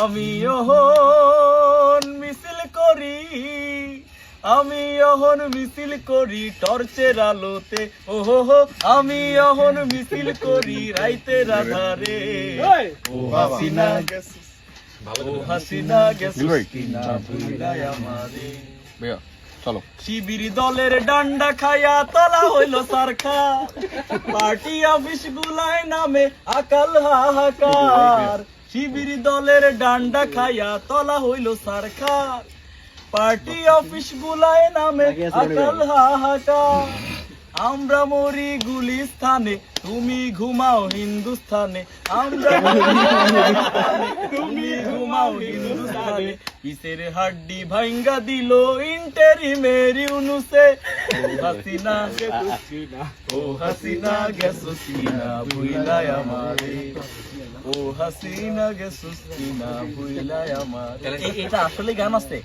আমি অহন মিছিল করি, আমি অহন মিছিল করি টর্চের আলোতে, ওহো আমি অহন মিছিল করি রাইতের আধারে। ও হাসিনা গেছিস, ও হাসিনা গেছিস কিনা ভুইলাই আমারে। চলো। শিবির দলের ডান্ডা খায়া তলা হইল সারখা, পার্টি অফিস গুলায় নামে আকাল হাহাকার। শিবির দলের ডান্ডা খায়া তলা হইল সারখা, পার্টি অফিস গুলায় নামে আকাল হাহাকার। আমরা মরি গুলিস্থানে, তুমি ঘুমাও হিন্দুস্থানে। আমরা তুমি ঘুমাও হিন্দুস্থানে। কিসের হাড্ডি ভাঙ্গা দিল ইন্টারিমের ইউনুসে। ও হাসিনা ও হাসিনা গেছস কিনা ভুইলাই আমারে। ও হাসিনা গেছস কিনা ভুইলাই আমারে। এটা আসলে গান আছে।